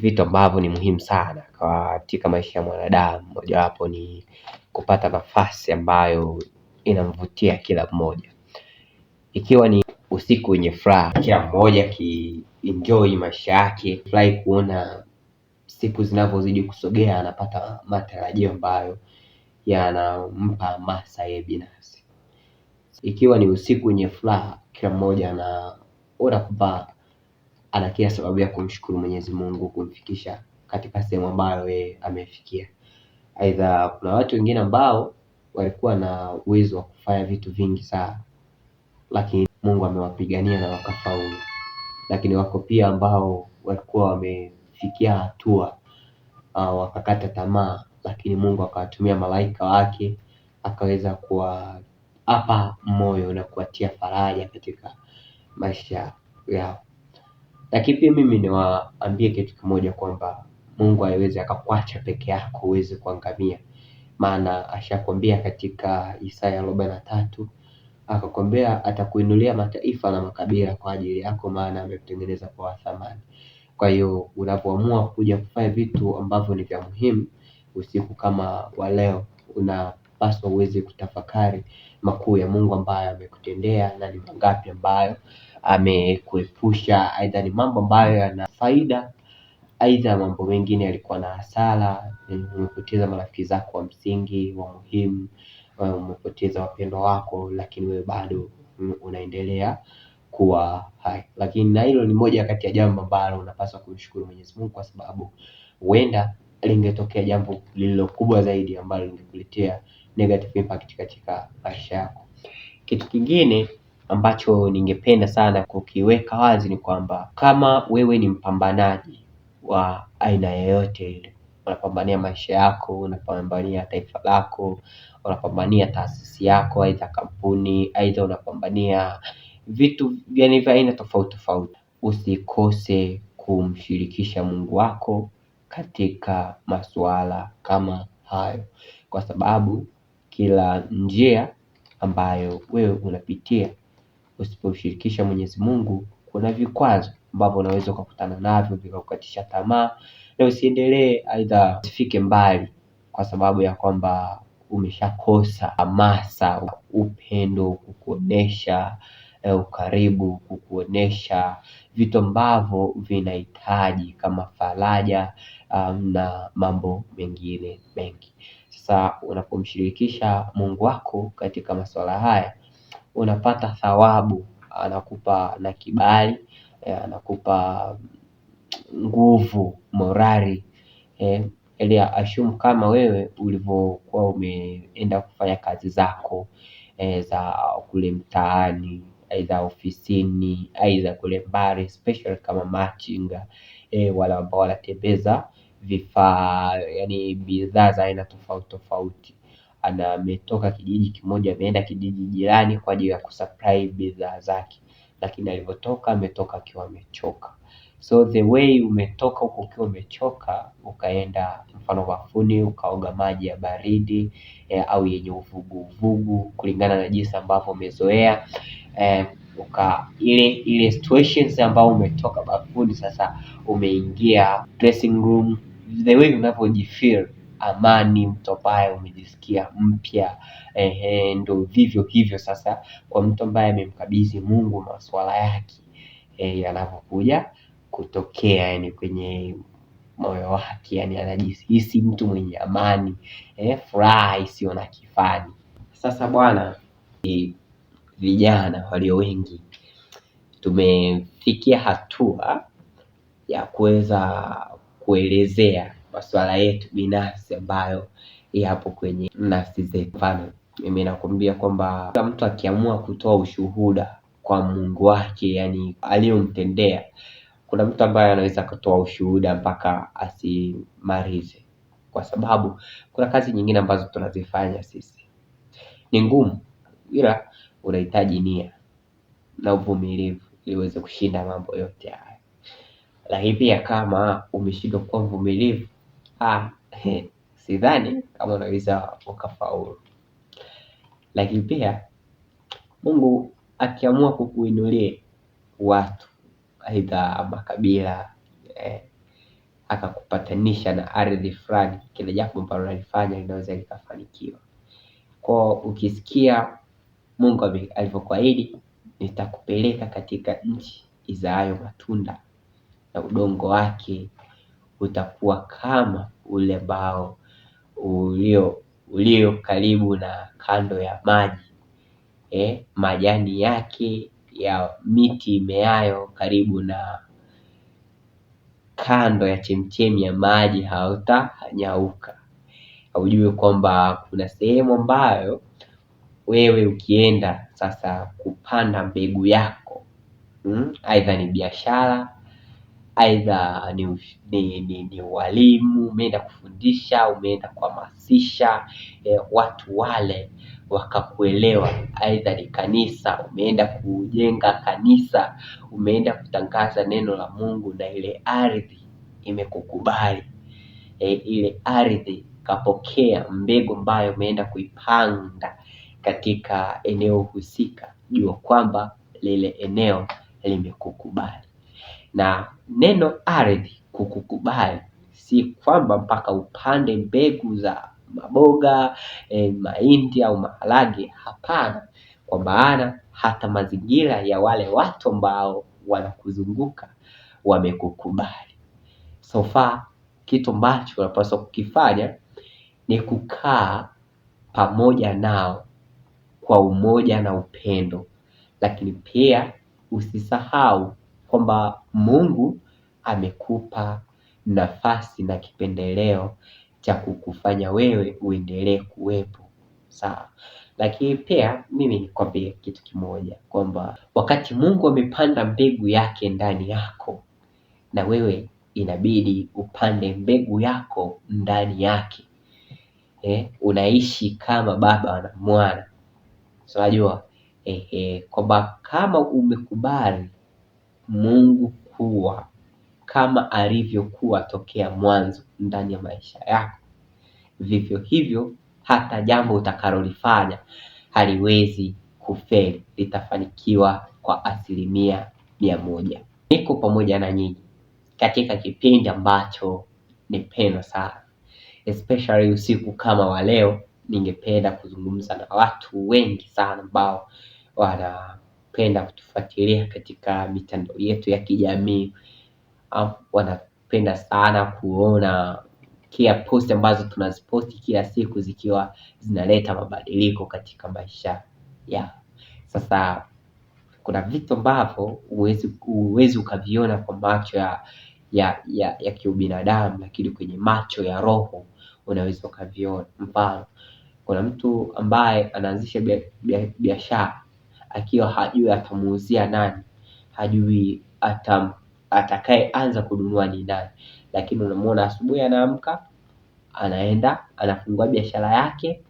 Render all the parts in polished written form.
Vitu ambavyo ni muhimu sana katika maisha ya mwanadamu, mojawapo ni kupata nafasi ambayo inamvutia kila mmoja. Ikiwa ni usiku wenye furaha, kila mmoja enjoy maisha yake, furahi kuona siku zinavyozidi kusogea anapata matarajio ambayo yanampa hamasa yeye binafsi. Ikiwa ni usiku wenye furaha, kila mmoja anaona kwamba ana kila sababu ya kumshukuru Mwenyezi Mungu kumfikisha katika sehemu ambayo yeye amefikia. Aidha, kuna watu wengine ambao walikuwa na uwezo wa kufanya vitu vingi sana, lakini Mungu amewapigania na wakafaulu. Lakini wako pia ambao walikuwa wamefikia hatua wakakata tamaa, lakini Mungu akawatumia malaika wake akaweza kuwapa moyo na kuwatia faraja katika maisha yao. Lakini pia mimi niwaambie kitu kimoja kwamba Mungu hawezi akakuacha peke yako uweze kuangamia. Maana ashakwambia katika Isaya 43 akakwambia atakuinulia mataifa na makabila kwa ajili yako, maana amekutengeneza kwa thamani. Kwa hiyo unapoamua kuja kufanya vitu ambavyo ni vya muhimu usiku kama wa leo, unapaswa uweze kutafakari makuu ya Mungu ambayo amekutendea na ni mangapi ambayo amekuepusha. Aidha ni mambo ambayo yana faida, aidha mambo mengine yalikuwa na hasara. Umepoteza marafiki zako wa msingi wa muhimu, umepoteza wapendwa wako, lakini wewe bado unaendelea kuwa hai. Lakini na hilo ni moja kati ya jambo ambalo unapaswa kumshukuru Mwenyezi Mungu, kwa sababu huenda lingetokea jambo lililo kubwa zaidi ambalo lingekuletea negative impact katika maisha yako. Kitu kingine ambacho ningependa sana kukiweka wazi ni kwamba kama wewe ni mpambanaji wa aina yoyote ile, unapambania maisha yako, unapambania taifa lako, unapambania taasisi yako, aidha kampuni, aidha unapambania vitu vya aina tofauti tofauti, usikose kumshirikisha Mungu wako katika masuala kama hayo, kwa sababu kila njia ambayo wewe unapitia usipomshirikisha Mwenyezi Mungu, kuna vikwazo ambavyo unaweza ukakutana navyo vikakukatisha tamaa na usiendelee, aidha usifike mbali, kwa sababu ya kwamba umeshakosa hamasa, upendo, kukuonesha ukaribu, kukuonesha vitu ambavyo vinahitaji kama faraja na mambo mengine mengi. Sasa unapomshirikisha Mungu wako katika masuala haya, unapata thawabu, anakupa na kibali, anakupa nguvu, morali, ili assume kama wewe ulivyokuwa umeenda kufanya kazi zako za kule mtaani, aidha ofisini, aidha kule mbali, especially kama machinga, wale ambao wanatembeza vifaa, yani bidhaa za aina tofauti tofauti. Ametoka kijiji kimoja ameenda kijiji jirani kwa ajili ya kusupply bidhaa zake, lakini alivyotoka ametoka akiwa amechoka. So the way umetoka huko ukiwa umechoka, ukaenda mfano bafuni ukaoga maji ya baridi au yenye uvuguvugu kulingana na jinsi ambavyo umezoea, ile situations ambayo umetoka bafuni, sasa umeingia dressing room, the way unavyojifeel amani, mtu ambaye umejisikia mpya, ndo vivyo hivyo sasa kwa mtu ambaye amemkabidhi Mungu masuala yake yanavyokuja kutokea, yani kwenye moyo wake, yani anajihisi mtu mwenye amani, furaha isiyo na kifani. Sasa bwana, vijana walio wengi tumefikia hatua ya kuweza kuelezea masuala yetu binafsi ambayo yapo kwenye nafsi zetu. Mfano, mimi nakwambia kwamba kila mtu akiamua kutoa ushuhuda kwa Mungu wake, yani aliyomtendea, kuna mtu ambaye anaweza kutoa ushuhuda mpaka asimalize, kwa sababu kuna kazi nyingine ambazo tunazifanya sisi ni ngumu, ila unahitaji nia na uvumilivu ili uweze kushinda mambo yote haya. Lakini pia kama umeshindwa kuwa mvumilivu, sidhani kama unaweza ukafaulu. Lakini pia Mungu akiamua kukuinulia watu, aidha makabila, akakupatanisha na ardhi fulani, kile jambo ambalo unalifanya linaweza likafanikiwa. Kwa ukisikia Mungu alivyokuahidi, nitakupeleka katika nchi izaayo matunda na udongo wake utakuwa kama ule ambao ulio karibu na kando ya maji, majani yake ya miti imeayo karibu na kando ya chemchemi ya maji hautanyauka. Ujue kwamba kuna sehemu ambayo wewe ukienda sasa kupanda mbegu yako, aidha ni biashara, aidha ni walimu, umeenda kufundisha, umeenda kuhamasisha watu wale wakakuelewa, aidha ni kanisa, umeenda kujenga kanisa, umeenda kutangaza neno la Mungu na ile ardhi imekukubali, ile ardhi kapokea mbegu ambayo umeenda kuipanda katika eneo husika, jua kwamba lile eneo limekukubali. Na neno ardhi kukukubali si kwamba mpaka upande mbegu za maboga, mahindi au maharage. Hapana, kwa maana hata mazingira ya wale watu ambao wanakuzunguka wamekukubali. So far kitu ambacho unapaswa kukifanya ni kukaa pamoja nao kwa umoja na upendo, lakini pia usisahau kwamba Mungu amekupa nafasi na kipendeleo cha kukufanya wewe uendelee kuwepo, sawa. Lakini pia mimi nikwambie kitu kimoja, kwamba wakati Mungu amepanda mbegu yake ndani yako, na wewe inabidi upande mbegu yako ndani yake. Unaishi kama baba na mwana. So unajua kwamba kama umekubali Mungu kuwa kama alivyokuwa tokea mwanzo ndani ya maisha yako, vivyo hivyo hata jambo utakalolifanya haliwezi kufeli, litafanikiwa kwa 100%. Niko pamoja na nyinyi katika kipindi ambacho ni pendo sana, especially usiku kama wa leo. Ningependa kuzungumza na watu wengi sana ambao wanapenda kutufuatilia katika mitandao yetu ya kijamii. Wanapenda sana kuona kila post ambazo tunaziposti kila siku zikiwa zinaleta mabadiliko katika maisha yao. Sasa kuna vitu ambavyo huwezi ukaviona kwa macho ya kiubinadamu, lakini kwenye macho ya roho unaweza ukaviona. Mfano, kuna mtu ambaye anaanzisha biashara akiwa hajui atamuuzia nani, hajui atakayeanza kununua ni nani, lakini unamuona asubuhi anaamka, anaenda anafungua biashara yake,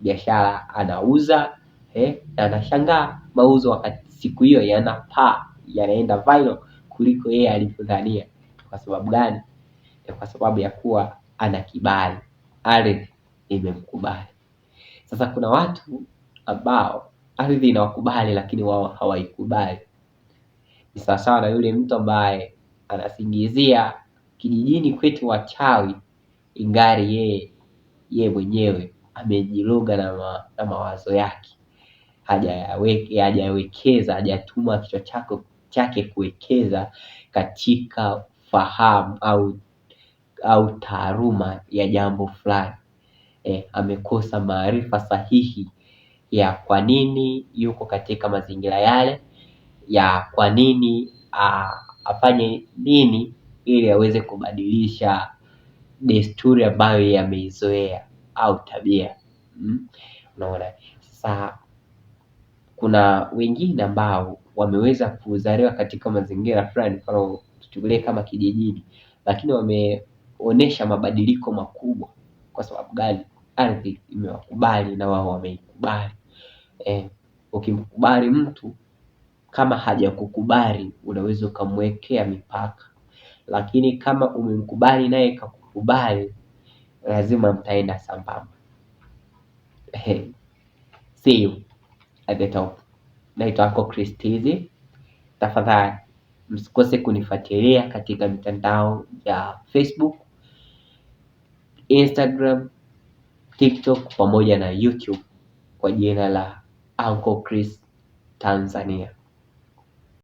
biashara anauza, na anashangaa mauzo wakati siku hiyo yanapaa, yanaenda viral kuliko yeye alivyodhania. Kwa sababu gani? Kwa sababu ya kuwa ana kibali, ardhi imemkubali. Sasa kuna watu ambao ardhi inawakubali lakini wao hawaikubali. Ni sawasawa na yule mtu ambaye anasingizia kijijini kwetu wachawi, ingari yeye mwenyewe amejiroga na mawazo yake, hajawekeza, hajatuma kichwa chake kuwekeza katika fahamu au taaluma ya jambo fulani. Amekosa maarifa sahihi ya kwa nini yuko katika mazingira yale, ya kwa nini afanye nini ili aweze kubadilisha desturi ambayo yameizoea au tabia. Unaona, sasa kuna wengine ambao wameweza kuzaliwa katika mazingira fulani, mfano tuchukulie kama kijijini, lakini wameonesha mabadiliko makubwa. Kwa sababu gani? Ardhi imewakubali na wao wameikubali. Ukimkubali mtu kama hajakukubali unaweza ukamwekea mipaka, lakini kama umemkubali naye kakukubali, lazima mtaenda sambamba. See you at the top. Naitwa Chris Tizi. Tafadhali Msikose kunifuatilia katika mitandao ya Facebook, Instagram, TikTok pamoja na YouTube kwa jina la Uncle Chris Tanzania.